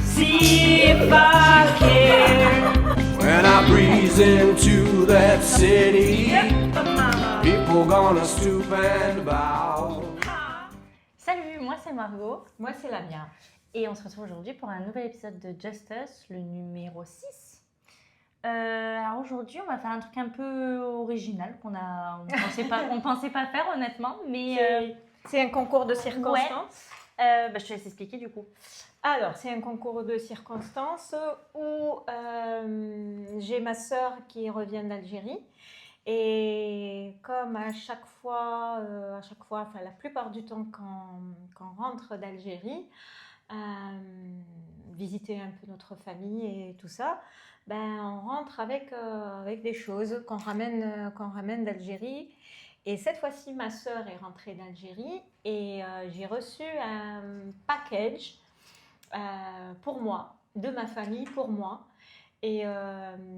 See if I care. When I breeze into that city, people gonna stoop and bow. Salut, moi c'est Margot. Moi, c'est Lamia. Et on se retrouve aujourd'hui pour un nouvel épisode de Just Us, le numéro 6. Alors aujourd'hui, on va faire un truc un peu original on pensait pas faire honnêtement, mais C'est un concours de circonstances. je te laisse expliquer du coup. Alors, c'est un concours de circonstances où j'ai ma sœur qui revient d'Algérie. Et comme à chaque fois, enfin la plupart du temps quand on rentre d'Algérie, visiter un peu notre famille et tout ça, on rentre avec des choses qu'on ramène d'Algérie. Et cette fois-ci, ma sœur est rentrée d'Algérie et j'ai reçu un package pour moi, de ma famille, pour moi. Et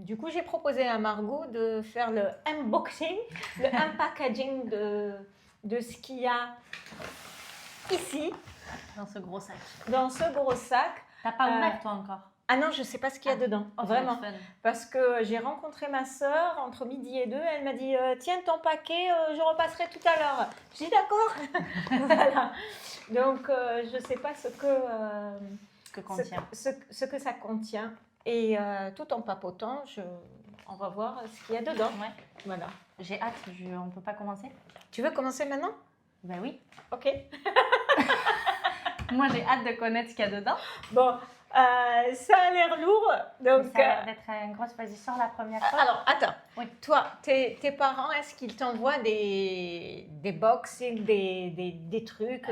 du coup, j'ai proposé à Margot de faire le unboxing, le unpackaging de ce qu'il y a ici, Dans ce gros sac. dans ce gros sac. T'as pas ouvert toi encore? Ah non, je ne sais pas ce qu'il y a dedans, Oh, vraiment. c'est fun. Parce que j'ai rencontré ma sœur entre midi et 2, elle m'a dit tiens ton paquet, je repasserai tout à l'heure. J'ai dit d'accord. Voilà. Donc je ne sais pas ce que ça contient. Et tout en papotant, on va voir ce qu'il y a dedans. Ouais. Voilà. J'ai hâte, on peut pas commencer? Tu veux commencer maintenant? Ben oui. Ok. Moi j'ai hâte de connaître ce qu'il y a dedans. Bon, ça a l'air lourd. Donc, Ça a l'air d'être une grosse position la première fois. alors, attends. Oui. Toi, tes parents, est-ce qu'ils t'envoient des boxings, des trucs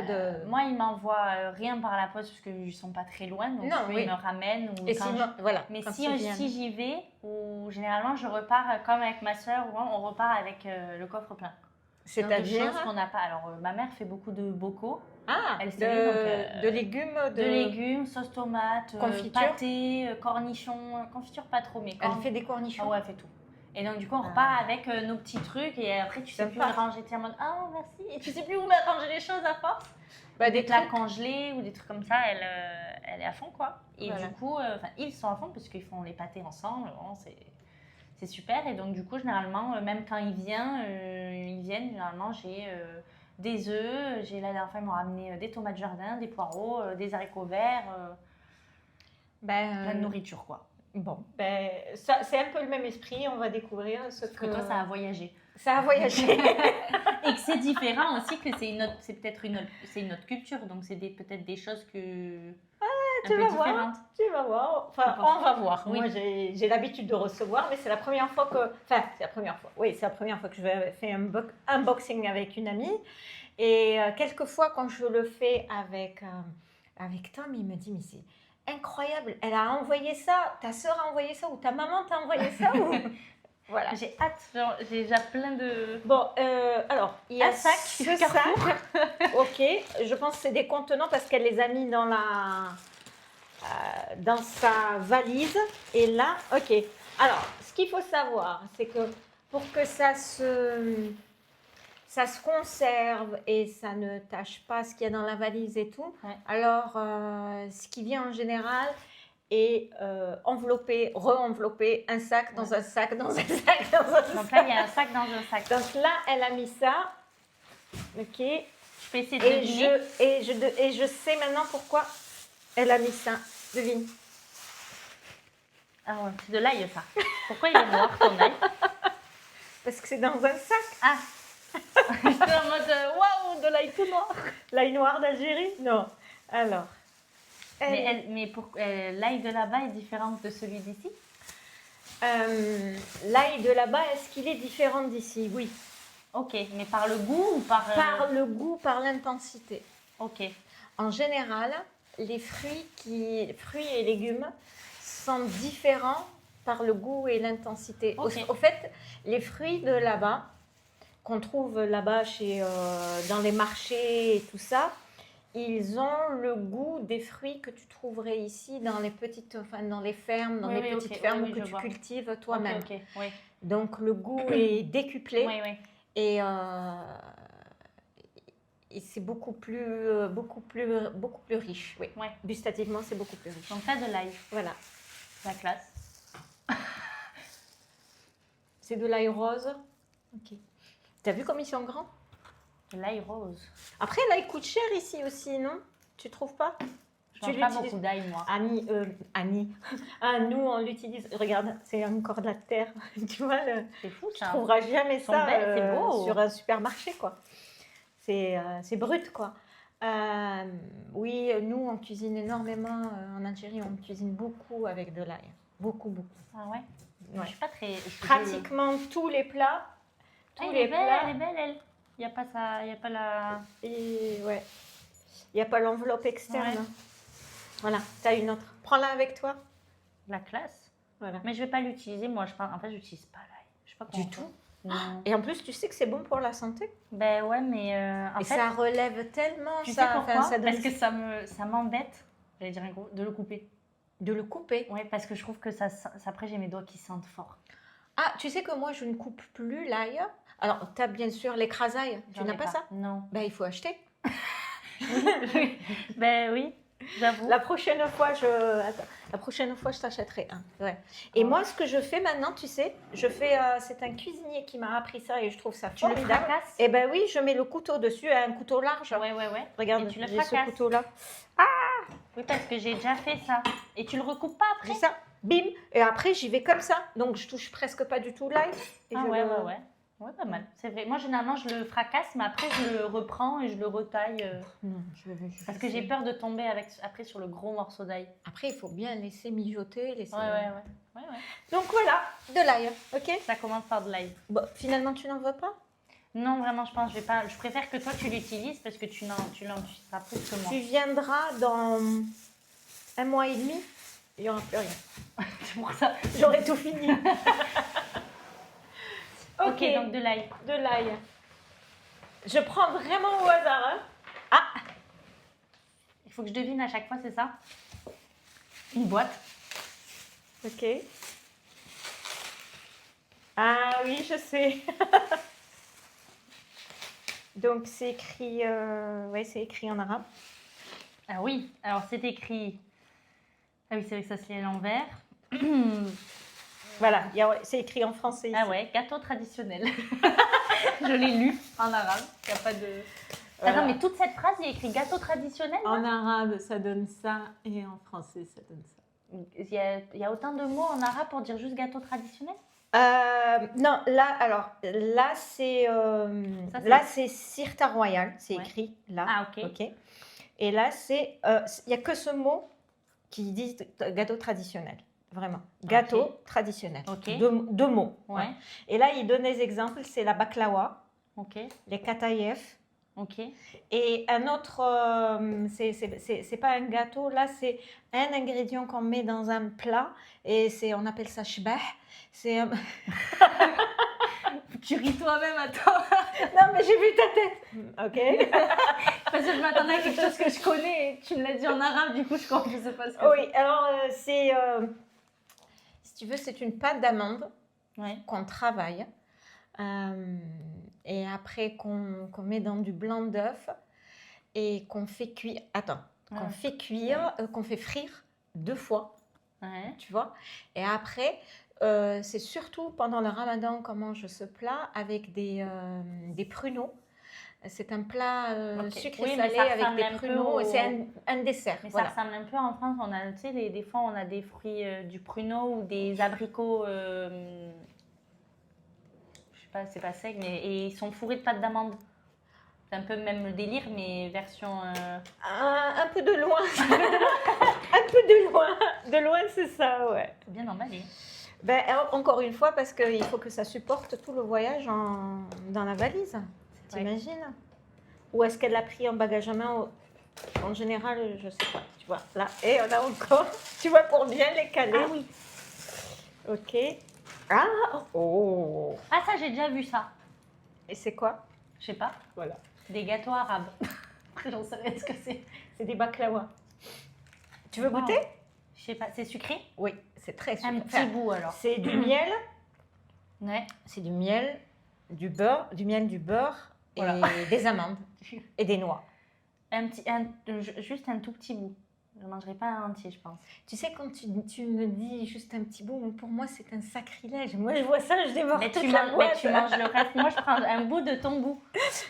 Moi, ils m'envoient rien par la poste parce qu'ils sont pas très loin, donc Non, oui. ils me ramènent. Ou Et quand voilà. Mais quand si ils viennent. j'y vais, ou généralement je repars comme avec ma soeur, on repart avec le coffre plein. Donc, de C'est-à-dire choses qu'on n'a pas. Alors, ma mère fait beaucoup de bocaux. de de légumes, De légumes, sauce tomate, Confiture. pâté, cornichons. Confiture pas trop, mais Elle fait des Ah cornichons. ouais, elle fait tout. Et donc du coup, on repart avec nos petits trucs et après tu sais Sympa. plus où les ranger. Tu es en mode ah merci. Et tu sais plus où ranger les choses à force. Des plats trucs. congelés ou des trucs comme ça, elle est à fond quoi. Et Voilà. du coup, ils sont à fond parce qu'ils font les pâtés ensemble. Vraiment, c'est super. Et donc du coup, généralement, même quand ils viennent, généralement j'ai des œufs. La dernière fois, ils m'ont ramené des tomates jardin, des poireaux, des haricots verts, plein de nourriture quoi. Bon, ça, c'est un peu le même esprit. On va découvrir ce Parce que toi, ça a voyagé. Ça a voyagé. Et que c'est différent aussi, que c'est peut-être une autre culture, donc c'est peut-être des choses un peu différentes. Tu vas voir. Enfin, on va voir. Oui. Moi, j'ai l'habitude de recevoir, mais c'est la première fois que... Enfin, c'est la première fois. Oui, c'est la première fois que je vais faire un unboxing avec une amie. Et quelquefois, quand je le fais avec Tom, il me dit, mais c'est incroyable. Elle a envoyé ça, ta sœur a envoyé ça, ou ta maman t'a envoyé ça ou... Voilà. J'ai hâte, j'ai déjà plein de... Bon, alors, il y a Un sac, ce sac. Ok, je pense que c'est des contenants parce qu'elle les a mis dans sa valise. Et là, ok. Alors, ce qu'il faut savoir, c'est que pour que ça se conserve et ça ne tâche pas ce qu'il y a dans la valise et tout, Ouais. alors ce qui vient en général est enveloppé, re-enveloppé, un sac dans un sac, dans un sac, dans un sac. Donc là, il y a un sac dans un sac. Donc là, elle a mis ça. Ok. Je peux essayer de deviner. Et je sais maintenant pourquoi elle a mis ça. Devine. Ah ouais, c'est de l'ail, ça. Pourquoi il est noir, ton ail? Parce que c'est dans un sac. Ah. J'étais en mode, waouh, de l'ail tout noir. L'ail noir d'Algérie? Non. Alors. L'ail de là-bas est différent de celui d'ici? L'ail de là-bas, est-ce qu'il est différent d'ici? Oui. Ok, mais par le goût ou par... Par le goût, par l'intensité. Ok. En général, les fruits et légumes sont différents par le goût et l'intensité. Ok. Au fait, les fruits de là-bas, qu'on trouve là-bas dans les marchés et tout ça, ils ont le goût des fruits que tu trouverais ici dans les fermes, dans les petites fermes que tu cultives toi-même. Ok, oui. Donc le goût est décuplé. Oui, oui. Et et c'est beaucoup plus riche. Oui. Ouais. Gustativement, c'est beaucoup plus riche. Donc là, de l'ail. Voilà. La classe. C'est de l'ail rose. Ok. T'as vu comme ils sont grands? De l'ail rose. Après, l'ail coûte cher ici aussi, non? Tu trouves pas? Je mange pas beaucoup d'ail, moi. Annie. Ah, nous, on l'utilise. Regarde, c'est encore de la terre. Tu vois, C'est fou, tu ça. trouveras jamais Ils sont ça belles, c'est beau. sur un supermarché, quoi. C'est brut, quoi. Oui, nous, on cuisine énormément. En Algérie, on cuisine beaucoup avec de l'ail. Beaucoup, beaucoup. Ah ouais. Ouais. Je suis pas très. Pratiquement tous les plats. Ah, elle est belle, elle. Il n'y a pas ça, il n'y a pas la. Et ouais. Il n'y a pas l'enveloppe externe. Ouais. Voilà, tu as une autre. Prends-la avec toi. La classe. Voilà. Mais je vais pas l'utiliser, moi. En fait, j'utilise pas l'ail. Je sais pas Du comment. tout. Non. Et en plus, tu sais que c'est bon pour la santé. Ben ouais, mais en Et fait, ça relève tellement. tu sais ça, pourquoi? enfin, ça donne- Parce que ça m'embête. J'allais dire un gros, de le couper. De le couper. Ouais, parce que je trouve que après j'ai mes doigts qui sentent fort. Ah, tu sais que moi, je ne coupe plus l'ail. Alors, tu as bien sûr l'écrasaille. Tu J'en n'as ai pas ça? Non. Ben, il faut acheter. Oui. Ben oui, j'avoue. La prochaine fois, je t'achèterai un. Ouais. Et Oh. moi, ce que je fais maintenant, tu sais, c'est un cuisinier qui m'a appris ça et je trouve ça Tu le formidable. fracasses? Eh ben oui, je mets le couteau dessus, un couteau large. Ouais. Regarde, Et tu le j'ai ce fracasses. couteau-là. Oui, parce que j'ai déjà fait ça. Et tu le recoupes pas après? J'ai ça, bim, et après j'y vais comme ça. Donc je touche presque pas du tout l'ail. Et Ah je ouais, le- ouais. Ouais, pas mal. C'est vrai. Moi, généralement, je le fracasse, mais après, je le reprends et je le retaille. Non, Parce que j'ai peur de tomber après sur le gros morceau d'ail. Après, il faut bien laisser mijoter. Ouais. Donc voilà, de l'ail, ok. Ça commence par de l'ail. Bon, finalement, tu n'en veux pas? Non, vraiment, je pense, je vais pas. Je préfère que toi, tu l'utilises parce que tu l'utiliseras plus que moi. Tu viendras dans 1 mois et demi, il n'y aura plus rien. C'est pour ça. J'aurai tout fini. Ok, donc de l'ail. de l'ail. Je prends vraiment au hasard. Hein. Il faut que je devine à chaque fois, c'est ça? Une boîte. Ok. Ah oui, je sais. Donc c'est écrit, c'est écrit en arabe. Ah oui, alors c'est écrit. Ah oui, c'est vrai que ça se lit à l'envers. Voilà, c'est écrit en français ici. Ah ouais, gâteau traditionnel. Je l'ai lu en arabe. Il n'y a pas de. Voilà. Attends, mais toute cette phrase, il y a écrit gâteau traditionnel là En arabe, ça donne ça, et en français, ça donne ça. Il y a autant de mots en arabe pour dire juste gâteau traditionnel? Non, là c'est Ça, c'est- là c'est Sirta Royal, c'est Ouais. écrit là. Ah, ok. Et là c'est il y a que ce mot qui dit gâteau traditionnel, vraiment. Gâteau Ok. traditionnel. Ok. Deux mots. Ouais. Et là il donne des exemples, c'est la baklawa, Ok. les katayef. Ok. Et un autre, c'est pas un gâteau, là c'est un ingrédient qu'on met dans un plat et on appelle ça shbah. C'est Tu ris toi-même, attends. Non mais j'ai vu ta tête. Ok. Parce que je m'attendais à quelque chose que je connais et tu me l'as dit en arabe, du coup je sais pas ce que Oui, alors si tu veux, c'est une pâte d'amande c'est. Ouais. qu'on travaille et après qu'on met dans du blanc d'œuf et qu'on fait cuire. Attends, qu'on Ouais. fait cuire, qu'on fait frire 2 fois. Ouais. Tu vois. Et après, c'est surtout pendant le ramadan qu'on mange ce plat avec des pruneaux. C'est un plat Ok. sucré Oui, mais salé ça avec ressemble des un peu pruneaux. au- C'est un dessert. Mais Voilà. ça ressemble un peu en France, on a, tu sais, des fois on a des fruits, du pruneau ou des abricots, je sais pas, c'est pas sec, mais et ils sont fourrés de pâte d'amande. C'est un peu même le délire, mais version. Un peu de loin. Un peu de loin. De loin, c'est ça, ouais. Faut bien emballé. Ben, encore une fois, parce qu'il faut que ça supporte tout le voyage dans la valise. T'imagines? Ou est-ce qu'elle l'a pris en bagage à main en général, je sais pas. Tu vois, là. Et on a encore, tu vois, pour bien les caler. Ah oui. Ok. Ah, oh. Ah ça j'ai déjà vu ça. Et c'est quoi? Je sais pas. Voilà. Des gâteaux arabes. Après j'en sais rien ce que c'est. C'est des baklawa. Tu veux Wow. goûter? Je sais pas. C'est sucré? Oui, c'est très sucré. Un petit bout alors. C'est du miel. Ouais. C'est du miel, du beurre, du miel, du beurre et Voilà. des amandes et des noix. Juste un tout petit bout. Je ne mangerai pas un entier, je pense. Tu sais, quand tu me dis juste un petit bout, pour moi, c'est un sacrilège. Moi, je vois ça, je dévore Mais toute tu, la manges, mais boîte. tu manges le reste. Moi, je prends un bout de ton bout.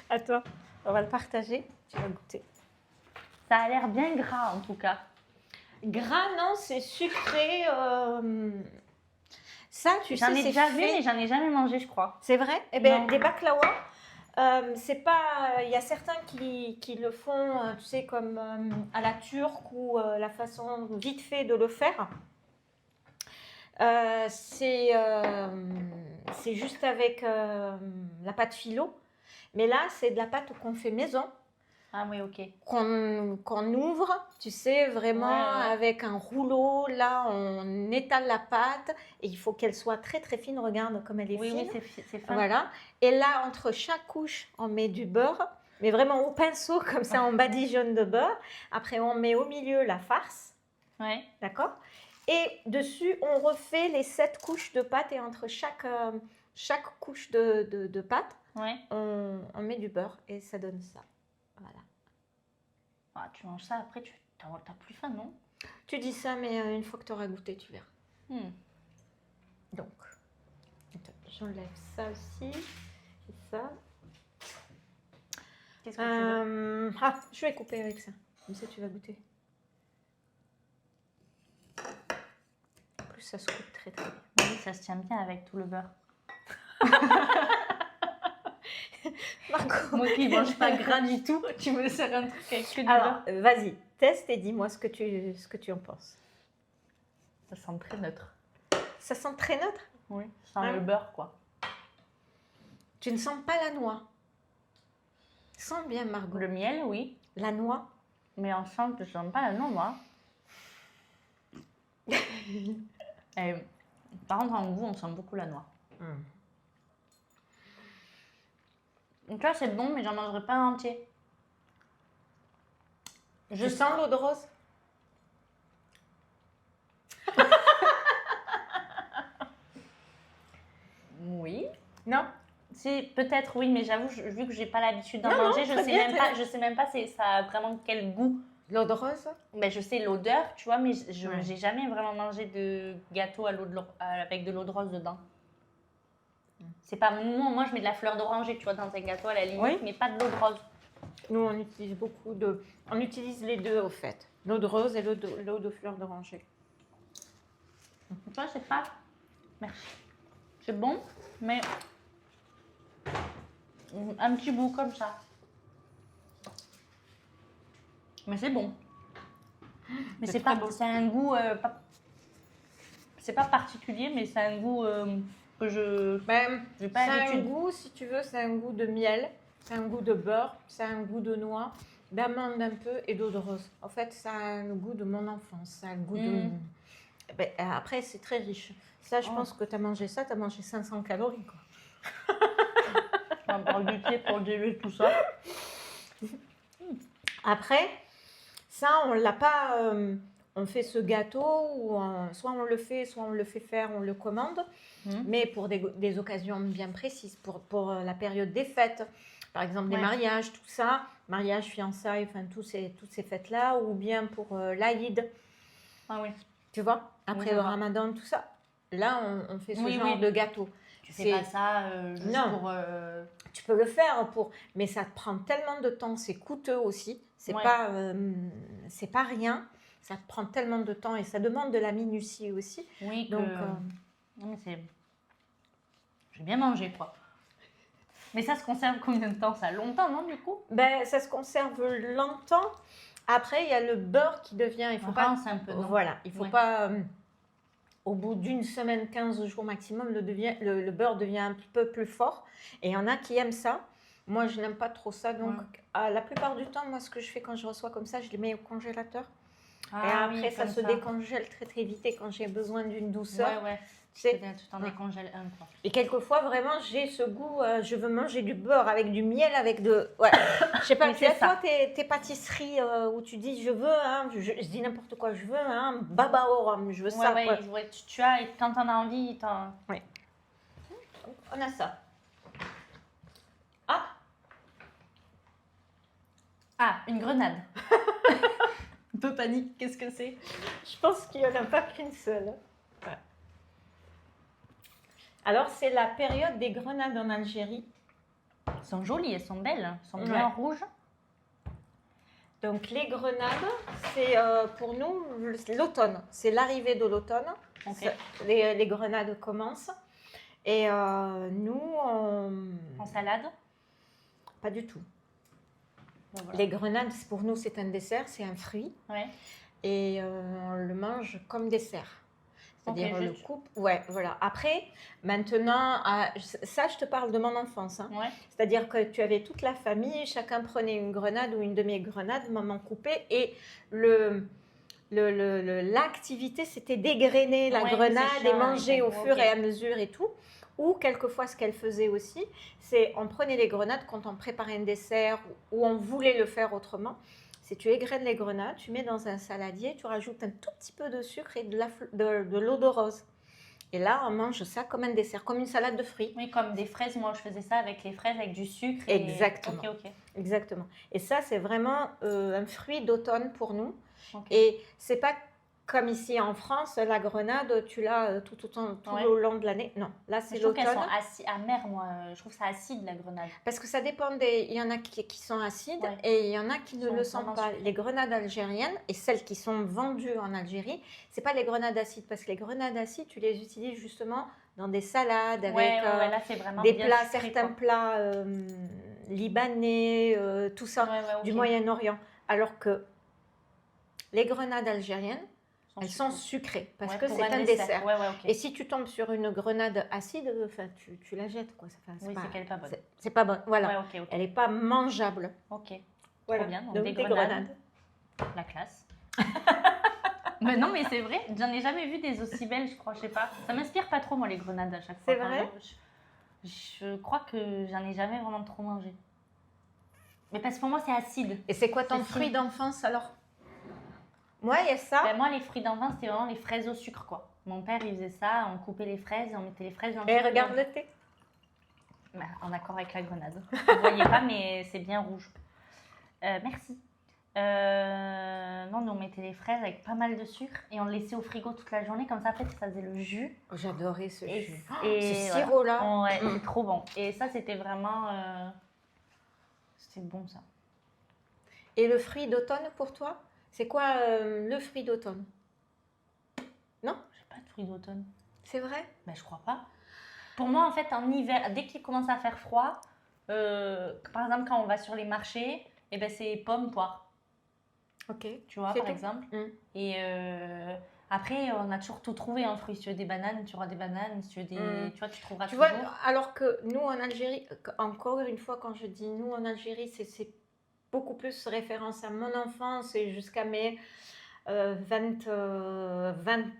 À toi. On va le partager. Tu vas goûter. Ça a l'air bien gras, en tout cas. Gras, non, c'est sucré. Ça, tu sais, J'en ai c'est déjà vu, fait. mais j'en ai jamais mangé, je crois. C'est vrai? Eh bien, Non. des baklawas, c'est pas. Il y a certains qui le font, tu sais, comme à la turque ou la façon vite fait de le faire. C'est juste avec la pâte philo. Mais là, c'est de la pâte qu'on fait maison, Ah oui, ok. qu'on ouvre, tu sais, vraiment Ouais. avec un rouleau. Là, on étale la pâte et il faut qu'elle soit très très fine. Regarde comme elle est Oui, fine. oui, c'est fin. Voilà. Et là, entre chaque couche, on met du beurre, mais vraiment au pinceau, comme ça, on badigeonne de beurre. Après, on met au milieu la farce, Ouais. d'accord? Et dessus, on refait les 7 couches de pâte et entre chaque couche de pâte, Ouais. on met du beurre et ça donne ça. Voilà. Ah, tu manges ça, après, t'as plus faim, non? Tu dis ça, mais une fois que tu auras goûté, tu verras. Hmm. Donc, attends, j'enlève ça aussi. Et ça. Qu'est-ce que tu veux? Je vais couper avec ça. Comme ça, tu vas goûter. En plus, ça se coupe très très bien. Oui, ça se tient bien avec tout le beurre. Marco. Moi qui ne mange pas gras du tout, tu me sers un truc avec que du Alors, beurre. vas-y, teste et dis-moi ce que tu en penses. Ça sent très neutre. Ça sent très neutre? Oui. Ça sent Ah. le beurre, quoi. Tu ne sens pas la noix? Sens bien, Margot. Le miel, oui. La noix? Mais en sent, je ne sens pas la noix, moi. Et, par contre, en goût, on sent beaucoup la noix. Donc là, c'est bon, mais j'en mangerai pas un entier. Je sens l'eau de rose? Oui. Non? Si, peut-être oui, mais j'avoue, vu que j'ai pas l'habitude d'en Non, non, manger, très bien, je sais même pas ça a vraiment quel goût. L'eau de rose? Ben, je sais l'odeur, tu vois, mais je Ouais. j'ai jamais vraiment mangé de gâteau avec de l'eau de rose dedans. C'est pas moi, je mets de la fleur d'oranger, tu vois, dans un gâteau à la limite, Oui. mais pas de l'eau de rose. Nous, on utilise on utilise les deux, au fait. L'eau de rose et l'eau de fleur d'oranger. Tu vois, c'est pas. Merci. C'est bon, mais un petit bout comme ça. Mais c'est bon. Mais C'est c'est très pas. bon. C'est un goût. C'est pas particulier, mais c'est un goût que je. Ben, J'ai c'est pas un l'habitude. goût, si tu veux, c'est un goût de miel, c'est un goût de beurre, c'est un goût de noix, d'amande un peu et d'eau de rose. En fait, ça a le goût de mon enfance, ça a le goût de... Ben, après, c'est très riche. Ça, je Oh. pense que tu as mangé ça, tu as mangé 500 calories, quoi. On parle du pied pour diluer tout ça. Après, ça, on l'a pas... on fait ce gâteau, soit on le fait, soit on le fait faire, on le commande. Mais pour des occasions bien précises, pour la période des fêtes, par exemple des Ouais. mariages, tout ça, mariage, fiançailles, enfin toutes ces fêtes-là, ou bien pour l'Aïd, Ah oui. tu vois, après je le vois. Ramadan, tout ça. Là, on fait ce Oui, genre oui. de gâteau. Tu fais pas ça juste Non. pour. Tu peux le faire mais ça te prend tellement de temps, c'est coûteux aussi, c'est Ouais. pas rien. Ça te prend tellement de temps et ça demande de la minutie aussi. Oui, Donc, non, mais c'est. J'ai bien mangé, quoi. Mais ça se conserve combien de temps? Ça longtemps, non, du coup? ben, ça se conserve longtemps. Après, il y a le beurre qui devient. Il faut pas. Rince un peu, non? Voilà, il faut Ouais. pas. Au bout d'une semaine, 15 jours maximum, le beurre devient un peu plus fort. Et il y en a qui aiment ça. Moi, je n'aime pas trop ça. Donc, la plupart du temps, moi, ce que je fais quand je reçois comme ça, je les mets au congélateur. Et après, ça se décongèle très, très vite. Et quand j'ai besoin d'une douceur, Ouais. tu sais. Tu t'en décongèles un, quoi. Et quelquefois, vraiment, j'ai ce goût, je veux manger du beurre avec du miel, avec de... Ouais, je sais pas, Oui, tu c'est as ça. toi tes pâtisseries où tu dis, je veux, hein, je dis n'importe quoi, je veux un baba au rhum, je veux ça. quoi. Ouais, tu as, et quand t'en as envie, On a ça. Ah, Ah, une grenade. Un peu panique, qu'est-ce que c'est? Je pense qu'il n'y en a pas qu'une seule. Ouais. Alors, c'est la période des grenades en Algérie. Elles sont jolies, elles sont belles, elles sont bien rouges. Donc, les grenades, c'est pour nous l'automne. C'est l'arrivée de l'automne. Ok. Les grenades commencent. Et nous, En salade? pas du tout. Bon, voilà. Les grenades, pour nous, c'est un dessert, c'est un fruit. Ouais. Et on le mange comme dessert. C'est-à-dire, Ok, on le coupe. Ouais, voilà. Après, maintenant, ça, je te parle de mon enfance. Hein. Ouais. C'est-à-dire que tu avais toute la famille, chacun prenait une grenade ou une demi-grenade, maman coupait, et l'activité, c'était dégrainer la Ouais, grenade c'est et chiant, manger au ok. fur et à mesure et tout. Ou quelquefois, ce qu'elle faisait aussi, c'est on prenait les grenades quand on préparait un dessert ou on voulait le faire autrement. C'est tu égrènes les grenades, tu mets dans un saladier, tu rajoutes un tout petit peu de sucre et de l'eau de rose. Et là, on mange ça comme un dessert, comme une salade de fruits. Oui, comme des fraises, moi je faisais ça avec les fraises, avec du sucre. Exactement. Ok. Exactement. Et ça, c'est vraiment un fruit d'automne pour nous. Ok. Et c'est pas comme ici en France, la grenade, tu l'as tout Ouais. au long de l'année. Non, là, Mais c'est je trouve qu'elles l'automne. sont amères, moi. Je trouve ça acide, la grenade. Parce que ça dépend il y en a qui sont acides Ouais. et il y en a qui ne Sont le sont vraiment pas. sucrées. Les grenades algériennes et celles qui sont vendues en Algérie, c'est pas les grenades acides parce que les grenades acides, tu les utilises justement dans des salades avec Ouais, là c'est vraiment des bien plats, sucré, certains quoi. plats libanais, tout ça, Ouais, ok. du Moyen-Orient. Alors que les grenades algériennes, elles sont sucrées. sucrées parce Ouais, que pour c'est un dessert. Ouais, ok. Et si tu tombes sur une grenade acide, enfin, tu la jettes, quoi. Oui, c'est qu'elle n'est pas bonne. C'est pas bon. Voilà. Ouais, ok. Elle n'est pas mangeable. Ok. Voilà. Trop bien. Donc, Donc, des des grenades. La classe. Mais non, mais c'est vrai. J'en ai jamais vu des aussi belles, je crois. Je sais pas. Ça m'inspire pas trop, moi, les grenades à chaque fois. C'est vrai? Je crois que j'en ai jamais vraiment trop mangé. Mais parce que pour moi, c'est acide. Et c'est quoi ton C'est fruit fine. d'enfance alors? Moi, il y a ça. Ben, moi, les fruits d'enfance, c'était vraiment les fraises au sucre, quoi. Mon père, il faisait ça. On coupait les fraises et on mettait les fraises dans le Et sucre. regarde le thé. Ben, en accord avec la grenade. Vous ne voyez pas, mais c'est bien rouge. Merci. Non, nous on mettait les fraises avec pas mal de sucre et on le laissait au frigo toute la journée. Comme ça, après, ça faisait le jus. Oh, j'adorais ce Et, jus. et Ce voilà. sirop-là. Ouais, c'est trop bon. Et ça, c'était vraiment... C'était bon, ça. Et le fruit d'automne pour toi? C'est quoi le fruit d'automne? Non? J'ai pas de fruits d'automne. C'est vrai? Ben, je crois pas. Pour moi, en fait, en hiver, dès qu'il commence à faire froid, par exemple, quand on va sur les marchés, eh ben, c'est pommes, poires. Ok. Tu vois, C'est par tout. exemple. Mm. Et après, on a toujours tout trouvé en fruits. Si tu veux des bananes, tu auras des bananes. Si tu veux des... Tu vois, tu trouveras Tu vois, toujours. alors que nous en Algérie, encore une fois, quand je dis nous en Algérie, c'est beaucoup plus référence à mon enfance et jusqu'à mes 20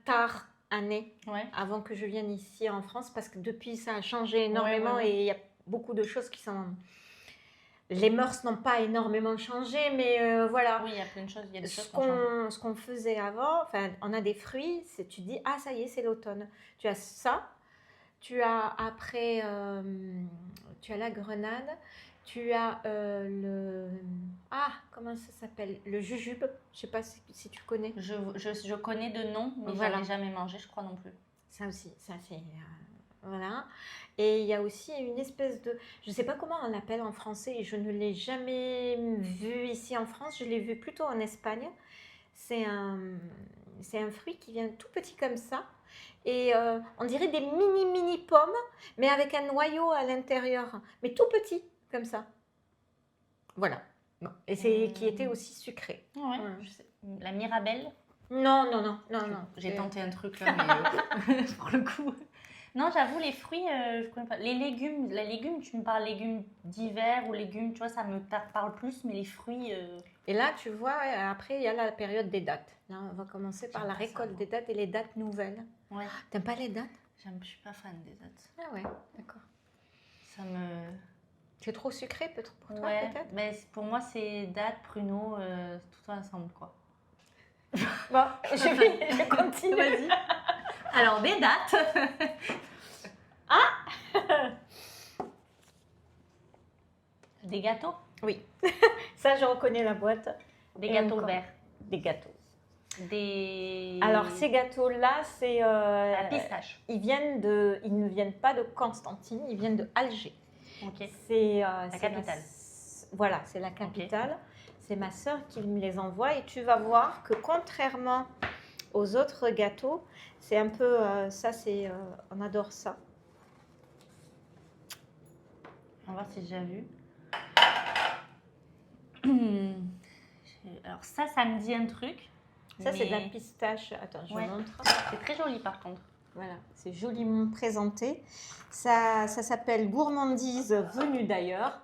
tard années Ouais. avant que je vienne ici en France, parce que depuis ça a changé énormément Ouais. et il y a beaucoup de choses qui sont... Les mœurs n'ont pas énormément changé, mais voilà. Oui, il y a plein de choses. Il y a des choses qui ont changé. Ce qu'on faisait avant, enfin, on a des fruits, tu dis, ah ça y est, c'est l'automne. Tu as ça, tu as après, tu as la grenade, tu as comment ça s'appelle? Le jujube, je sais pas si tu connais. Je connais de nom, mais Voilà. je n'en ai jamais mangé, je crois non plus. Ça aussi, ça c'est... voilà. Et il y a aussi une espèce de... Je ne sais pas comment on l'appelle en français, je ne l'ai jamais vu ici en France, je l'ai vu plutôt en Espagne. C'est un fruit qui vient tout petit comme ça. Et on dirait des mini pommes, mais avec un noyau à l'intérieur. Mais tout petit, comme ça. Voilà. Bon. Et c'est qui était aussi sucré. Ouais, Ouais. je sais. La Mirabelle. Non. J'ai tenté un truc là, mais pour le coup... Non, j'avoue, les fruits, je connais pas. Les légumes, tu me parles légumes d'hiver ou légumes, tu vois, ça me parle plus, mais les fruits... Et là, tu vois, après, il y a la période des dattes. Là, on va commencer par J'aime la pas ça, récolte moi. des dattes et les dattes nouvelles. Ouais, T'aimes pas les dattes? je suis pas fan des dates. Ah ouais, d'accord. Ça me... C'est trop sucré peut-être pour toi, Ouais, peut-être? mais pour moi, c'est dates, pruneaux, tout ensemble, quoi. Bon, je continue. Vas-y. Alors, des dates. Des gâteaux. Oui, ça je reconnais la boîte. Des Et gâteaux encore. verts. Des gâteaux. Des... Alors ces gâteaux-là, c'est La pistache. ils ne viennent pas de Constantine, ils viennent de Alger. Ok. C'est La capitale. Voilà, c'est la capitale. C'est ma sœur qui me les envoie et tu vas voir que contrairement aux autres gâteaux, c'est un peu ça, c'est on adore ça. On va voir si j'ai déjà vu. Alors ça me dit un truc. Ça, c'est de la mais pistache. Attends, je Ouais. montre. C'est très joli par contre. Voilà, c'est joliment présenté. Ça s'appelle Gourmandise venue d'ailleurs.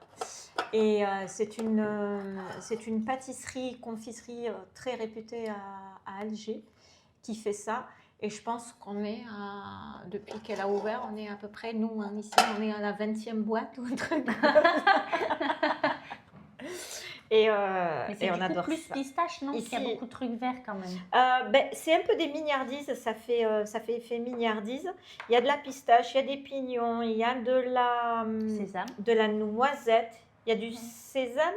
Et c'est une pâtisserie, confiserie très réputée à Alger qui fait ça. Et je pense qu'on est depuis qu'elle a ouvert, on est à peu près, nous, ici, on est à la 20e boîte ou un truc. Et Mais c'est on du coup adore plus ça. pistache, non? Parce qu'il y a Ici- beaucoup de trucs verts quand même. C'est un peu des mignardises, ça fait effet mignardise. Il y a de la pistache, il y a des pignons, il y a Sésame. de la noisette, il y a du sésame,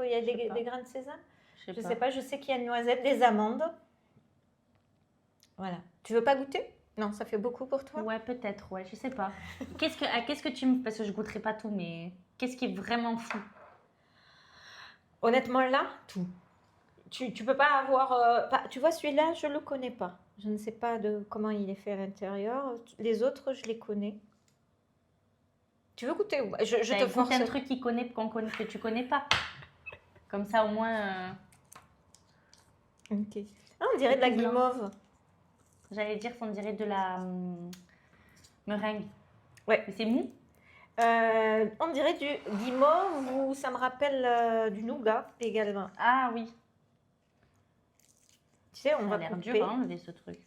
il y a Je sais pas. des grains de sésame. Je Je sais pas, je sais qu'il y a une noisette, des amandes. Voilà. Tu veux pas goûter? Non, ça fait beaucoup pour toi. Ouais, peut-être, ouais, je sais pas. Qu'est-ce que tu me... Parce que je goûterai pas tout, mais qu'est-ce qui est vraiment fou? Honnêtement, là, tout. Tu peux pas avoir. Tu vois, celui-là, je le connais pas. Je ne sais pas de comment il est fait à l'intérieur. Les autres, je les connais. Tu veux goûter? Je Bah, te écoute, force. un truc que tu connais pas. Comme ça, au moins, Ok. Ah, on dirait de la Tout blanc. guimauve. j'allais dire qu'on dirait de la meringue. Ouais. Mais c'est mou. On dirait du guimauve ou ça me rappelle du nougat également. Ah oui, Tu sais, on ça a va l'air couper. dur à enlever ce truc.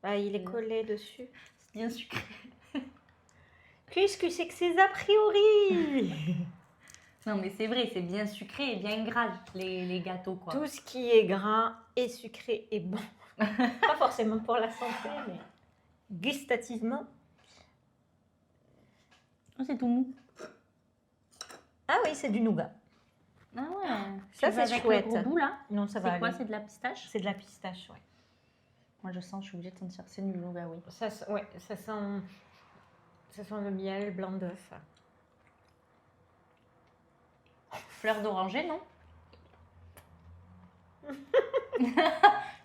Ah, il est collé dessus. C'est bien sucré. Qu'est-ce que c'est que ces a priori? Non, mais c'est vrai, c'est bien sucré et bien gras, les gâteaux, quoi. Tout ce qui est gras et sucré est bon. Pas forcément pour la santé, mais gustativement. Oh, c'est tout mou. Ah oui, c'est du nougat. Ah ouais. Ça, Tu veux c'est avec chouette. le gros bout, là? Non, ça va C'est quoi? aller. C'est de la pistache? C'est de la pistache, ouais. Moi, je sens, je suis obligée de sentir. C'est du nougat, oui. Ça sent le miel, le blanc d'œuf. Fleur d'oranger, non?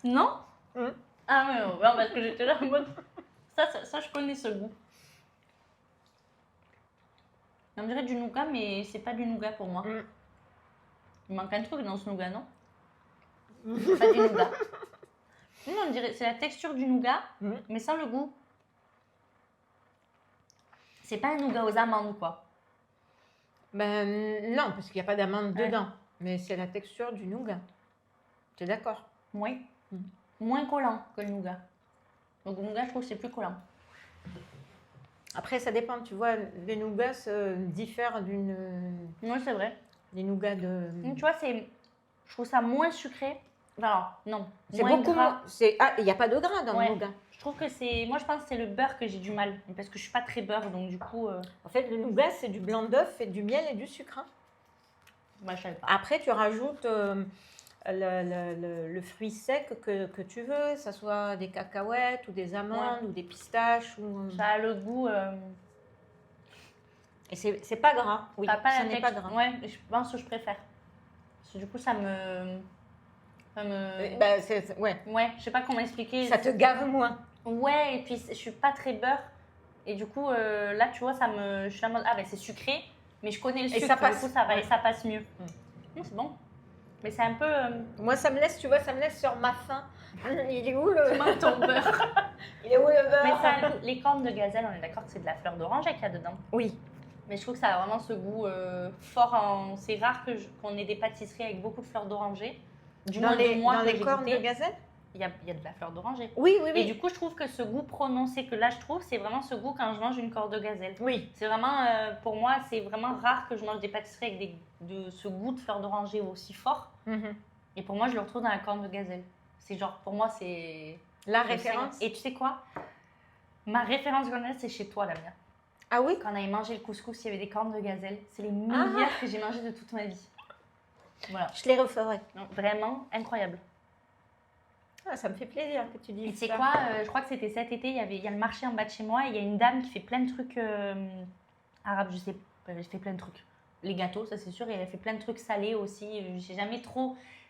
Non? Mm. Ah ouais, non, parce que j'étais là en mode... Ça, je connais ce goût. On dirait du nougat, mais c'est pas du nougat pour moi. Mm. Il manque un truc dans ce nougat, non? C'est pas du nougat. Non, on dirait c'est la texture du nougat, Mm. mais sans le goût. C'est pas un nougat aux amandes, quoi. Ben non, parce qu'il n'y a pas d'amande Ouais. dedans. Mais c'est la texture du nougat. Tu es d'accord? Oui. Mm. Moins collant que le nougat. Donc le nougat, je trouve que c'est plus collant. Après, ça dépend. Tu vois, les nougats diffèrent Oui, c'est vrai. des nougats de. Tu vois, je trouve ça moins sucré. Alors, non. C'est moins beaucoup gras. moins. Il n'y a pas de gras dans Ouais. le nougat. Je trouve que c'est... Moi, je pense que c'est le beurre que j'ai du mal. Parce que je suis pas très beurre, donc du coup... En fait, le nougat, c'est du blanc d'œuf et du miel et du sucre. Hein. Bah, je savais pas. Après, tu rajoutes le fruit sec que tu veux, que ce soit des cacahuètes ou des amandes ou des pistaches. Ça a le goût... Et c'est pas gras. Oui, ça a pas ça la n'est pas texture. gras. Ouais, je pense que je préfère. Parce que du coup, ça me... Ouais. Ouais, je sais pas comment expliquer. Ça te gave moins. Ouais, et puis je suis pas très beurre. Et du coup, là, tu vois, je suis en mode, ah ben c'est sucré, mais je connais le sucre, ça passe. du coup, ça va, Ouais. et ça passe mieux. C'est bon. Mais c'est un peu... Moi, ça me laisse, tu vois, ça me laisse sur ma faim. Il est où le, Comment ton beurre? il est où le beurre? Mais ça a le goût- les cornes de gazelle, on est d'accord que c'est de la fleur d'oranger qu'il y a dedans. Oui. Mais je trouve que ça a vraiment ce goût fort. C'est rare qu'on ait des pâtisseries avec beaucoup de fleurs d'oranger. Du Dans moins les, de moi dans que les j'ai cornes goûté, de gazelle? il y a de la fleur d'oranger. Oui, oui, Et oui. du coup, je trouve que ce goût prononcé que là, je trouve, c'est vraiment ce goût quand je mange une corde de gazelle. Oui. C'est vraiment, pour moi, c'est vraiment rare que je mange des pâtisseries avec de ce goût de fleur d'oranger aussi fort. Mhm. Et pour moi, je le retrouve dans la corne de gazelle. C'est genre, pour moi, c'est... La je référence? sais. Et tu sais quoi? Ma référence corne de gazelle, c'est chez toi, la mienne. Ah oui? Quand on avait mangé le couscous, il y avait des cornes de gazelle. C'est les meilleures que j'ai mangées de toute ma vie. Voilà. Je les referai. Donc, vraiment incroyable. Ah, ça me fait plaisir que tu Et dises c'est ça. quoi je crois que c'était cet été, il y a le marché en bas de chez moi et il y a une dame qui fait plein de trucs arabes, je sais pas, elle fait plein de trucs. Les gâteaux, ça c'est sûr, et elle fait plein de trucs salés aussi.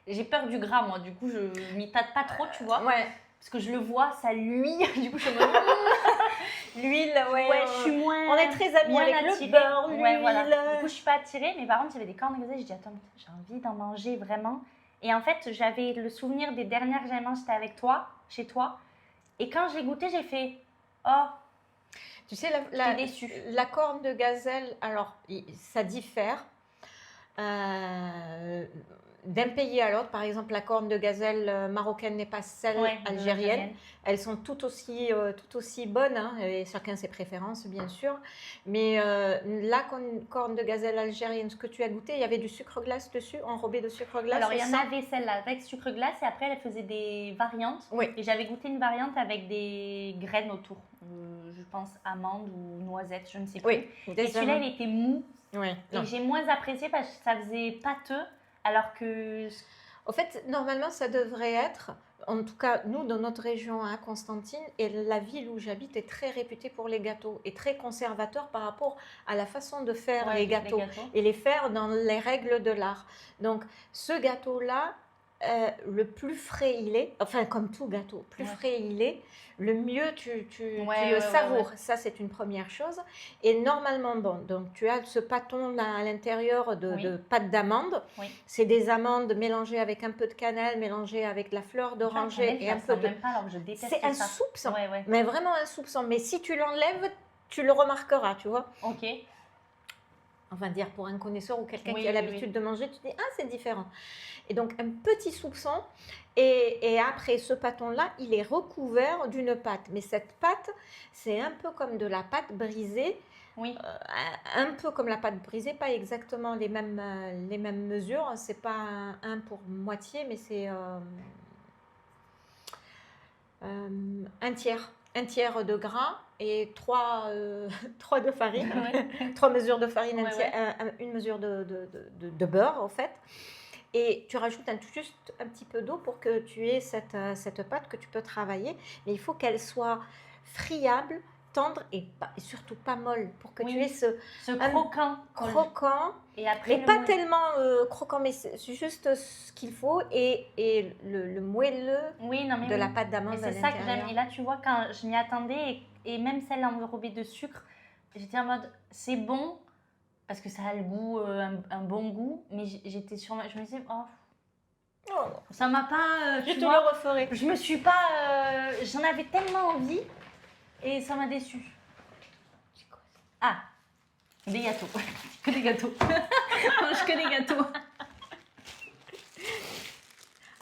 J'ai peur du gras moi, du coup je m'y tâte pas trop, tu vois. Ouais, Parce que je le vois, ça luit, du coup je me l'huile, ouais. ouais, je suis moins. On est très amis moins avec le attirée. beurre, l'huile. Ouais, voilà. Du coup, je suis pas attirée, mais par contre, il y avait des cornes de gazelle. J'ai dit, attends, mais j'ai envie d'en manger vraiment. Et en fait, j'avais le souvenir des dernières que j'avais mangées, c'était avec toi, chez toi. Et quand j'ai goûté, j'ai fait, oh, Tu sais, j'étais déçue. la corne de gazelle, alors, ça diffère d'un pays à l'autre. Par exemple, la corne de gazelle marocaine n'est pas celle Ouais, algérienne. Elles sont tout aussi bonnes, hein, et chacun ses préférences, bien sûr. Mais la corne de gazelle algérienne, ce que tu as goûté, il y avait du sucre glace dessus, enrobé de sucre glace. Alors, il y c'est en ça avait celle-là avec sucre glace et après, elle faisait des variantes. Oui. Et j'avais goûté une variante avec des graines autour. Je pense amandes ou noisettes, je ne sais plus. Oui. Et celui-là, il était mou. Oui. Et j'ai moins apprécié parce que ça faisait pâteux. Alors que. En fait, normalement, ça devrait être, en tout cas, nous, dans notre région à Constantine, et la ville où j'habite est très réputée pour les gâteaux et très conservateur par rapport à la façon de faire Ouais, les gâteaux et les faire dans les règles de l'art. Donc, ce gâteau-là, le plus frais il est, enfin, comme tout gâteau, plus Ouais. frais il est, le mieux tu Ouais, le ouais, savoures. ouais. Ça, c'est une première chose. Et normalement, bon, donc tu as ce pâton-là à l'intérieur Oui. de pâte d'amande. Oui. C'est des amandes mélangées avec un peu de cannelle, mélangées avec de la fleur d'oranger et un peu de... Même pas, alors que je déteste C'est un ça. soupçon, Ouais, ouais. mais vraiment un soupçon. Mais si tu l'enlèves, tu le remarqueras, tu vois. Ok. Enfin, dire pour un connaisseur ou quelqu'un Oui, qui a oui, l'habitude de manger, tu te dis, ah, c'est différent. Et donc, un petit soupçon. Et après, ce pâton-là, il est recouvert d'une pâte. Mais cette pâte, c'est un peu comme de la pâte brisée. Oui. Un peu comme la pâte brisée, pas exactement les mêmes mesures. C'est pas un pour moitié, mais c'est un tiers de gras et 3 de farine, Ouais. 3 mesures de farine, Ouais, une mesure de beurre en fait. Et tu rajoutes juste un petit peu d'eau pour que tu aies cette pâte que tu peux travailler. Mais il faut qu'elle soit friable, tendre et surtout pas molle pour que Oui, tu aies ce Ce croquant. croquant. Et après, Mais pas tellement croquant, mais c'est juste ce qu'il faut et le moelleux Oui, non, mais de oui. la pâte Et d'amande à c'est ça que l'intérieur. j'aime. Et là, tu vois, quand je m'y attendais, et même celle enrobée de sucre, j'étais en mode, c'est bon, parce que ça a le goût, un bon goût, mais j'étais sur je me disais, oh, Oh, ça m'a pas. je Tu te vois, le referai. je me suis pas. J'en avais tellement envie, et ça m'a déçue. Ah, des gâteaux. Que des gâteaux. Je mange que des gâteaux.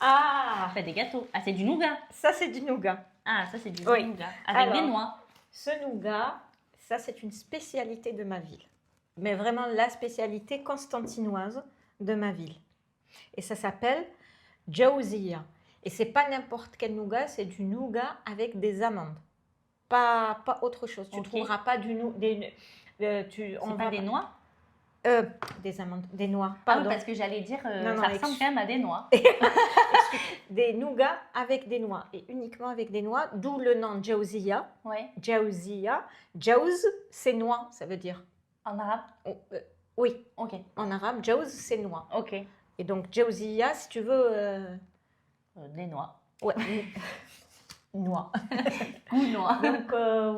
Ah, Pas des gâteaux. Ah, c'est du nougat. ça c'est du nougat. Ah, ça, c'est du Oui. nougat. Avec Alors, des noix. Ce nougat, ça c'est une spécialité de ma ville. Mais vraiment la spécialité constantinoise de ma ville. Et ça s'appelle Jawziya. Et c'est pas n'importe quel nougat, c'est du nougat avec des amandes. Pas autre chose. Tu ne Ok. trouveras pas du nougat. C'est pas des noix. Des amandes, des noix, Ah oui, pardon. parce que j'allais dire, Non, ça ressemble quand même à des noix. Des nougats avec des noix. Et uniquement avec des noix, d'où le nom Jawziya. Ouais. Jawziya. Jawz, c'est noix, ça veut dire. En arabe. Oh, oui, Ok. en arabe, Jawz, c'est noix. Ok. Et donc, Jawziya, si tu veux. Des noix. Ouais. Noix. Goût noix. Donc,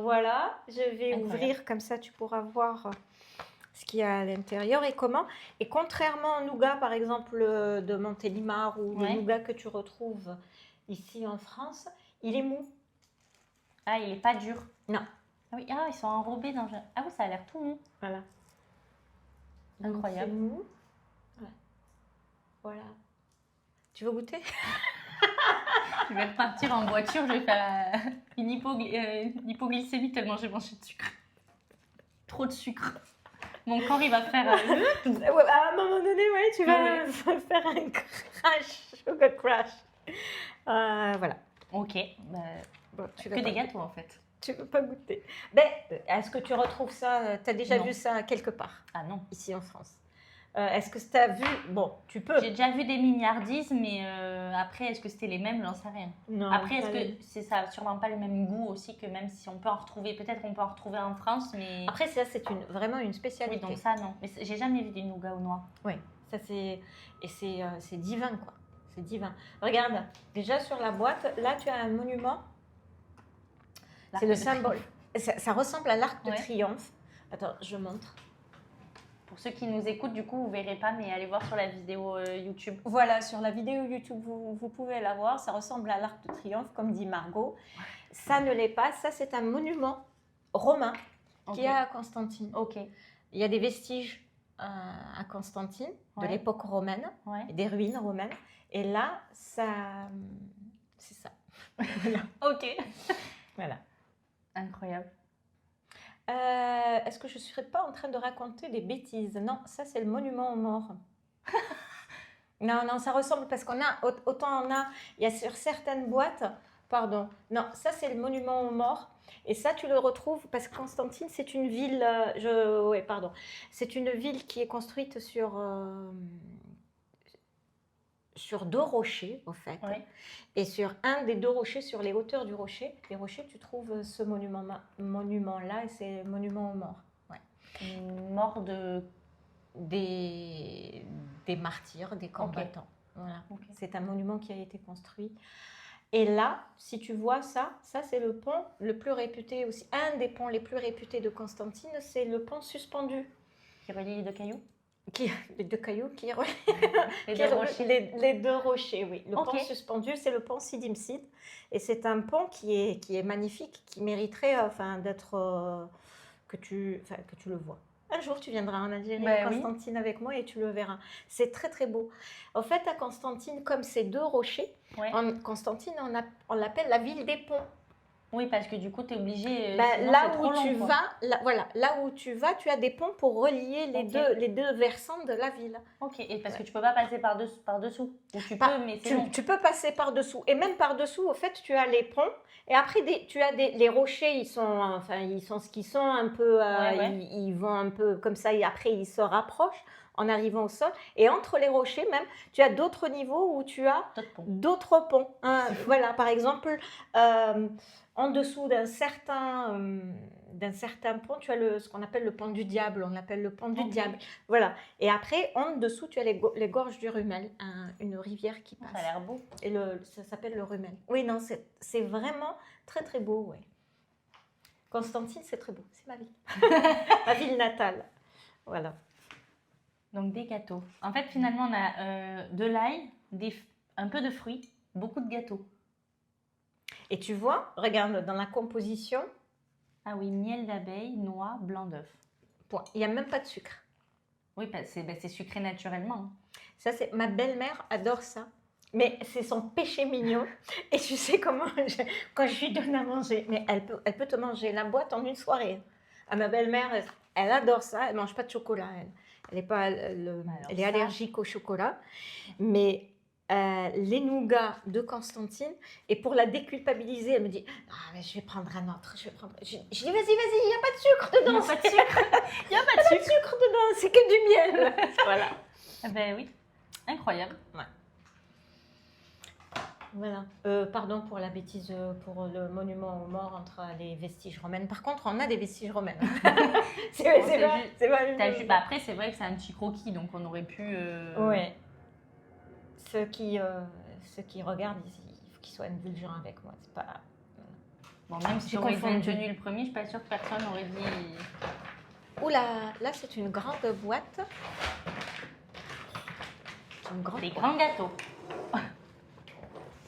voilà, je vais Incroyable. ouvrir comme ça, tu pourras voir ce qu'il y a à l'intérieur et comment. Et contrairement au nougat, par exemple, de Montélimar ou Ouais. le nougat que tu retrouves ici en France, il est mou. Ah, il est pas dur. Non. Ah oui, ah, ils sont enrobés dans. Ah oui, ça a l'air tout mou. Voilà. Donc, Incroyable. c'est mou. Ouais. Voilà. Tu veux goûter? Je vais repartir en voiture, je vais faire une hypoglycémie tellement j'ai mangé de sucre. Trop de sucre. Mon corps, il va faire. Ouais, à un moment donné, ouais, tu vas Ouais. faire un crash, sugar crash. Voilà. Ok. Bah, Bon, tu que vas des pas- gâteaux en fait. Tu veux pas goûter. Ben, est-ce que tu retrouves ça? Tu as déjà Non. vu ça quelque part, Ah non. ici en France? Est-ce que tu as vu? Bon, tu peux. J'ai déjà vu des milliardises, mais après, est-ce que c'était les mêmes? J'en sais rien. Non, Après, est-ce pas les- que ça a sûrement pas le même goût aussi que même si on peut en retrouver, peut-être qu'on peut en retrouver en France, mais Après, ça, c'est vraiment une oui, spécialité. donc ça non. Mais j'ai jamais vu des nougats au noix. Oui, ça c'est c'est divin quoi. C'est divin. Regarde, déjà sur la boîte, là tu as un monument. L'Arc C'est le de symbole. Ça ressemble à l'arc de Ouais. triomphe. Attends, je montre. Pour ceux qui nous écoutent, du coup, vous verrez pas, mais allez voir sur la vidéo YouTube. Voilà, sur la vidéo YouTube, vous pouvez la voir. Ça ressemble à l'arc de triomphe, comme dit Margot. Ça ne l'est pas. Ça, c'est un monument romain Ok. qui est à Constantine. Ok. Il y a des vestiges à Constantine de Ouais. l'époque romaine, Ouais. et des ruines romaines. Et là, ça, c'est ça. Voilà. Ok. Voilà. Incroyable. Est-ce que je ne serais pas en train de raconter des bêtises? Non, ça c'est le monument aux morts. Non, non, ça ressemble parce qu'on a, autant on a, il y a sur certaines boîtes, pardon, non, ça c'est le monument aux morts. Et ça, tu le retrouves parce que Constantine, c'est une ville, ouais, pardon, c'est une ville qui est construite sur deux rochers, au fait. Ouais. Et sur un des deux rochers, sur les hauteurs du rocher, les rochers, tu trouves ce monument-là, et c'est le monument aux morts. Mort de. Des martyrs, des combattants. Voilà. Ok. C'est un monument qui a été construit. Et là, si tu vois ça, c'est le pont le plus réputé aussi. Un des ponts les plus réputés de Constantine, c'est le pont suspendu. Qui relie les deux cailloux. Les deux cailloux qui Les qui deux est- rochers. les deux rochers, oui. Le Ok. pont suspendu, c'est le pont Sidimsid. Et c'est un pont qui est magnifique, qui mériterait d'être. Que tu le vois. Un jour, tu viendras en Algérie, Ben à oui. Constantine, avec moi et tu le verras. C'est très, très beau. En fait, à Constantine, comme c'est deux rochers, Ouais. Constantine, on l'appelle la ville des ponts. Oui, parce que du coup, tu es obligé. Ben, sinon, là c'est où trop long, tu quoi. vas, voilà, là où tu vas, tu as des ponts pour relier Ok. les deux versants de la ville. Ok. Et parce Ouais. que tu peux pas passer par-dessous. Ou tu Pas- peux, mais c'est long. tu peux passer par-dessous. Et même par-dessous, au fait, tu as les ponts. Et après, tu as les rochers, ils sont ce qu'ils sont, un peu, Ouais. ils vont un peu comme ça, et après, ils se rapprochent en arrivant au sol. Et entre les rochers, même, tu as d'autres niveaux où tu as D'autres ponts. d'autres ponts. Hein. Voilà, par exemple, en dessous d'un certain pont, tu as ce qu'on appelle le pont du diable. On l'appelle le pont du Ok. diable. Voilà. Et après, en dessous, tu as les gorges du Rumel, une rivière qui passe. Ça a l'air beau. Et ça s'appelle le Rumel. Oui, non, c'est vraiment très, très beau, ouais. Constantine, c'est très beau. C'est ma ville. Ma ville natale. Voilà. Donc des gâteaux. En fait, finalement, on a de l'ail, un peu de fruits, beaucoup de gâteaux. Et tu vois, regarde, dans la composition, Ah oui, miel d'abeille, noix, blanc d'œuf. point. Il n'y a même pas de sucre. Oui, c'est sucré naturellement. Ça, ma belle-mère adore ça. Mais c'est son péché mignon. Et tu sais comment, quand je lui donne à manger, mais elle peut te manger la boîte en une soirée. À ma belle-mère, elle adore ça. Elle ne mange pas de chocolat. Elle est ça- allergique au chocolat. Mais les nougats de Constantine, et pour la déculpabiliser, elle me dit « Ah, mais je vais prendre un autre. Je dis « Vas-y, il n'y a pas de sucre Il n'y dedans. a pas de sucre. Il n'y a pas Pas de sucre dedans, c'est que du miel. » Voilà. Eh ben oui, incroyable. Voilà. Pardon pour la bêtise, pour le monument aux morts entre les vestiges romains. Par contre, on a des vestiges romains. c'est Bon, c'est pas Bah après, c'est vrai que c'est un petit croquis, donc on aurait pu... Ouais. Ceux qui regardent, il faut qu'ils soient indulgents avec moi. C'est pas... Bon, même si J'ai j'aurais été confondu. tenu le premier, je suis pas sûre que personne aurait dit... Oula, là c'est une grande boîte. C'est une grande Des boîte. grands gâteaux.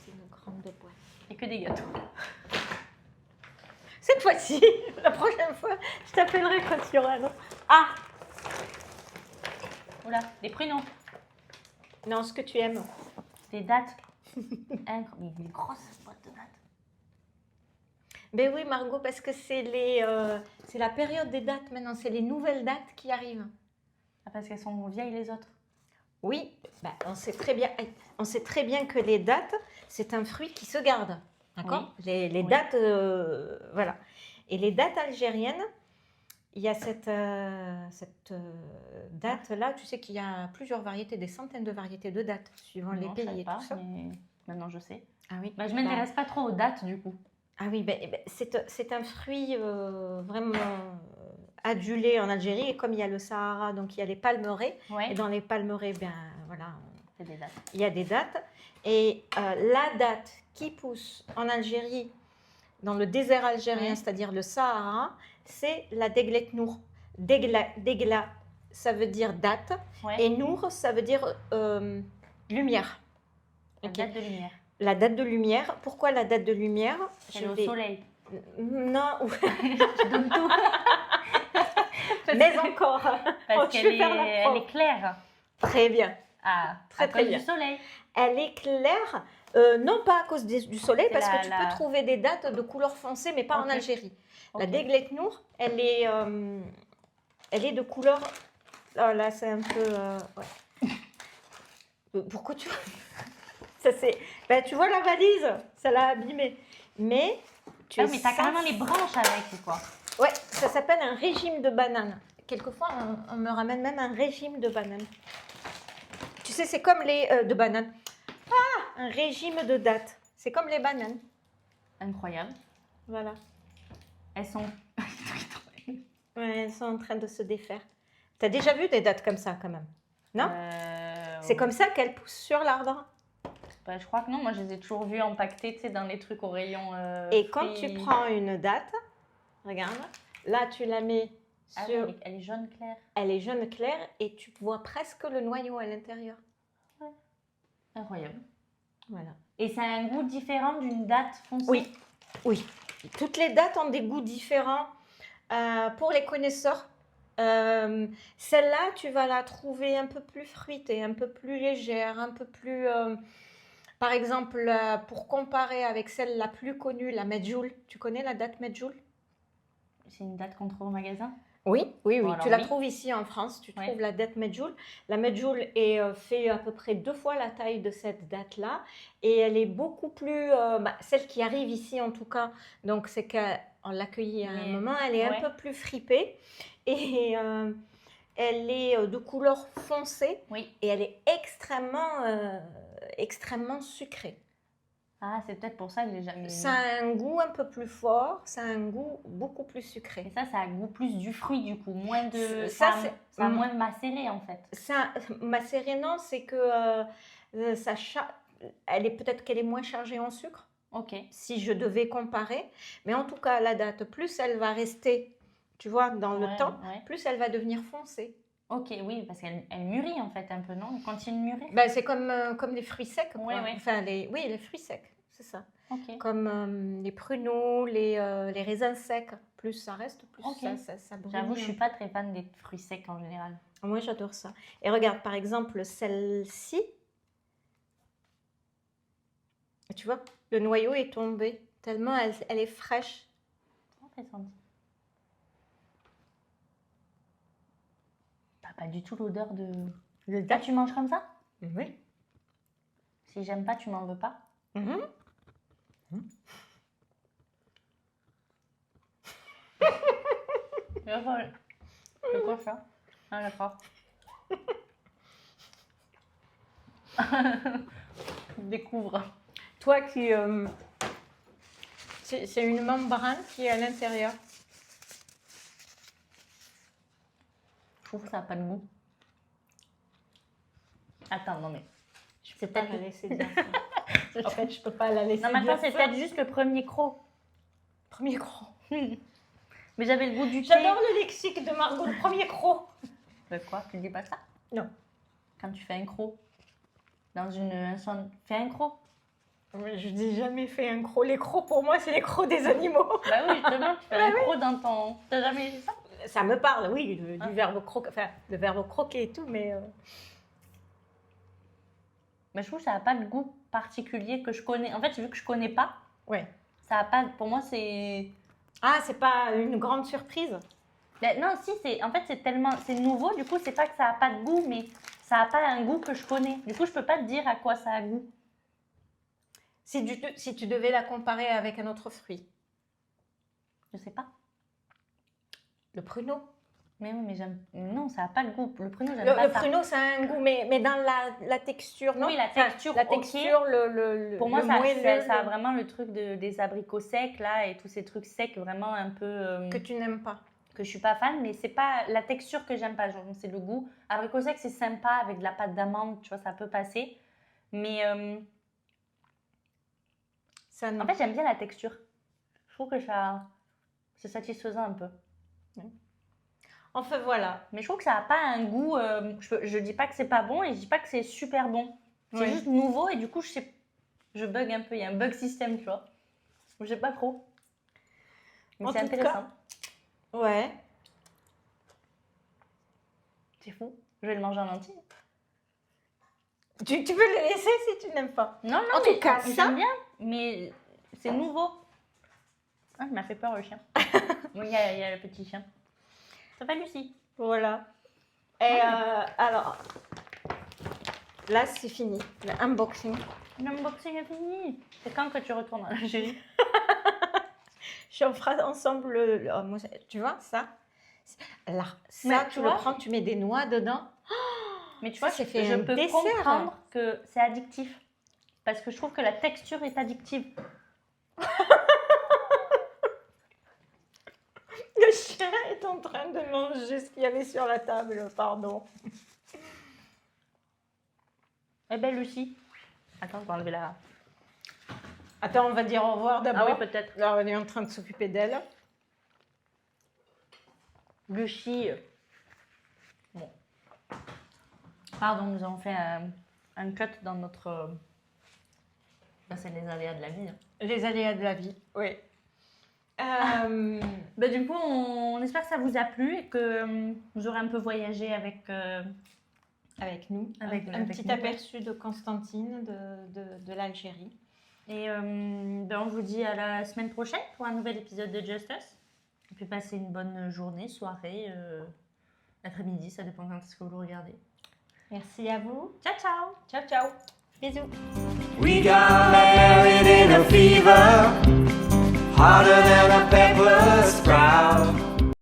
C'est une grande boîte. Et que des gâteaux. Cette fois-ci, la prochaine fois, je t'appellerai quand il y aura un autre. Ah, Oula, des pruneaux. non, ce que tu aimes. Des dattes. Mais des grosses boîtes de dattes. Ben oui, Margot, parce que c'est la période des dates maintenant, c'est les nouvelles dates qui arrivent. Ah, parce qu'elles sont vieilles les autres. Oui, ben, on sait très bien que les dates, c'est un fruit qui se garde. D'accord. Les Oui. dates, voilà. Et les dates algériennes, il y a cette date-là. Tu sais qu'il y a plusieurs variétés, des centaines de variétés de dates, suivant les Non, je pays savais et pas, tout ça. mais maintenant je sais. Ah oui. Bah, je m'intéresse pas trop aux dates du coup. Ah oui, c'est un fruit vraiment adulé en Algérie. Et comme il y a le Sahara, donc il y a les palmeraies. Ouais, Et dans les palmeraies, ben voilà, c'est des dates. il y a des dates. Et la date qui pousse en Algérie, dans le désert algérien, Ouais. c'est-à-dire le Sahara, c'est la Deglet Nour. Degla, ça veut dire date. Ouais, Et Nour, ça veut dire lumière. la Ok. date de lumière. La date de lumière. Pourquoi la date de lumière? Elle est au soleil. Non, Je donne tout. mais encore. Parce Je qu'elle vais faire la est, prof. elle est claire. Très bien. À Très cause bien. du soleil. Elle est claire, non pas à cause du soleil, C'est parce la- que tu la- peux trouver des dates de couleur foncée, mais pas en Ok. Algérie. La Ok. Deglet Nour, elle est de couleur. Oh là, c'est un peu. Ouais. Pourquoi tu. Ça, c'est. Ben, tu vois la valise, ça l'a abîmée. Mais. Tu Ah, es mais t'as censé- carrément les branches avec, quoi. Ouais, ça s'appelle un régime de banane. Quelquefois, on me ramène même un régime de banane. Tu sais, c'est comme les de bananes. Ah, un régime de dates. C'est comme les bananes. Incroyable. Voilà. Elles sont. Ouais, elles sont en train de se défaire. T'as déjà vu des dates comme ça, quand même? Non? C'est comme ça qu'elles poussent sur l'arbre. Bah, je crois que non. Moi, je les ai toujours vues empaquetées, tu sais, dans les trucs au rayon. Et quand tu fruits. prends une date, regarde, là, tu la mets Ah sur. oui, elle est jaune clair. Elle est jaune clair et tu vois presque le noyau à l'intérieur. Incroyable. Voilà. Et ça a un goût différent d'une date foncée. Oui, oui. Toutes les dates ont des goûts différents. Pour les connaisseurs, celle-là, tu vas la trouver un peu plus fruitée, un peu plus légère, un peu plus... par exemple, pour comparer avec celle la plus connue, la Medjool. Tu connais la date Medjool? C'est une date qu'on trouve au magasin. Oui, oui, oui. Bon, alors Tu la oui. trouves ici en France, tu Ouais. trouves la date Medjool. La Medjool est fait à peu près 2 fois la taille de cette date-là. Et elle est beaucoup plus... celle qui arrive ici en tout cas, donc c'est qu'on l'a cueillie à un Mais- moment, elle est ouais. un peu plus fripée. Et elle est de couleur foncée Oui. et elle est extrêmement sucrée. Ah, c'est peut-être pour ça que j'ai jamais. Ça a un goût un peu plus fort, ça a un goût beaucoup plus Et sucré. ça a un goût plus du fruit du coup, moins de. Ça, ça, c'est- ça a moins de macéré en fait. Ça, macéré, non, c'est que elle est peut-être qu'elle est moins chargée en sucre, Ok. si je devais comparer. Mais en tout cas, la date, plus elle va rester, tu vois, dans le Ouais, temps, ouais. plus elle va devenir foncée. Ok, oui, parce qu'elle mûrit en fait un peu, non? Elle continue de mûrir. Ben, c'est comme les fruits secs, quoi. Ouais, ouais. Enfin, oui, les fruits secs, c'est ça. Ok. Comme les pruneaux, les raisins secs. Plus ça reste, plus Ok. ça brille. J'avoue, je suis pas très fan des fruits secs en général. Moi, j'adore ça. Et regarde, par exemple, celle-ci. Tu vois, le noyau est tombé. Tellement elle est fraîche. Intéressante. T'as pas du tout l'odeur de. Là, tu manges comme ça? Oui. Si j'aime pas, tu m'en veux pas? Mhm. C'est quoi ça? Ah, d'accord. Je découvre. Toi qui... c'est une membrane qui est à l'intérieur. Je trouve que ça n'a pas de goût. Attends, non mais. Je peux pas la laisser dire ça. En fait, je peux pas la laisser Non, mais dire attends, c'est ça. peut-être juste le premier croc. Premier croc. Mais j'avais le goût du thé. J'adore le lexique de Margot, le premier croc. De quoi? Tu dis pas ça? Non. Quand tu fais un croc. Dans une. Fais un croc. Je dis jamais fait un croc. Les crocs, pour moi, c'est les crocs des animaux. Bah oui, justement, tu fais un croc dans ton. T'as jamais dit ça? Ça me parle, oui, du Ah. verbe croquer, enfin, le verbe croquer et tout, mais... Mais je trouve que ça n'a pas de goût particulier que je connais. En fait, vu que je connais pas, Ouais. ça a pas. Pour moi, c'est. Ah, c'est pas une grande surprise? Ben, non, si, en fait, c'est tellement. C'est nouveau, du coup, c'est pas que ça a pas de goût, mais ça a pas un goût que je connais. Du coup, je peux pas te dire à quoi ça a goût. Si tu devais la comparer avec un autre fruit? Je sais pas. Le pruneau. Mais oui, mais j'aime. Non, ça n'a pas le goût. Le pruneau, j'aime Le pas ça. pruneau, ça a un goût, mais dans la texture, non? Oui, la Enfin, texture, la ok. texture, Pour moi, le ça moelleux, a vraiment le truc des abricots secs, là, et tous ces trucs secs, vraiment un peu. que tu n'aimes pas. Que je suis pas fan, mais c'est pas la texture que j'aime pas. Genre, c'est le goût. Abricot sec, c'est sympa avec de la pâte d'amande, tu vois, ça peut passer. Mais Ça, non. en fait, j'aime bien la texture. Je trouve que ça. C'est satisfaisant un peu. Enfin, voilà. Mais je trouve que ça n'a pas un goût. Je dis pas que c'est pas bon et je dis pas que c'est super bon. C'est Oui. juste nouveau et du coup, je bug un peu. Il y a un bug système, tu vois. Je sais pas trop. Mais En c'est tout intéressant. Ouais. C'est fou. Je vais le manger en entier. Tu peux le laisser si tu n'aimes pas. Non, non, En mais tout cas, ça- j'aime bien. Mais c'est nouveau. Ah, il m'a fait peur le chien. Oui, il y a le petit chien. Ça s'appelle Lucie. Voilà. Et alors, là, c'est fini. Le unboxing. L'unboxing est fini. C'est quand que tu retournes en Algérie? On fera ensemble oh, moi, tu vois, ça. Là, ça, Mais tu vois- le prends, tu mets des noix dedans. Mais tu Ça, vois, c'est fait je un peux dessert. comprendre que c'est addictif. Parce que je trouve que la texture est addictive. Le chien est en train de manger ce qu'il y avait sur la table, pardon. Eh ben, Lucie. Attends, je vais enlever la. Attends, on va dire au revoir d'abord. Ah oui, peut-être. Là, on est en train de s'occuper d'elle. Lucie. Bon. Pardon, nous avons fait un cut dans notre. Ben, c'est les aléas de la vie. Hein. Les aléas de la vie, oui. Ben, du coup, on espère que ça vous a plu et que vous aurez un peu voyagé avec. Avec nous, Avec un petit nous. aperçu de Constantine, de l'Algérie. Et ben, on vous dit à la semaine prochaine pour un nouvel épisode de Just Us. Et puis passez une bonne journée, soirée, après-midi, ça dépend quand est-ce que vous le regardez. Merci à vous. Ciao, ciao. Ciao, ciao. Bisous. We got married in a fever, hotter than a pepper sprout.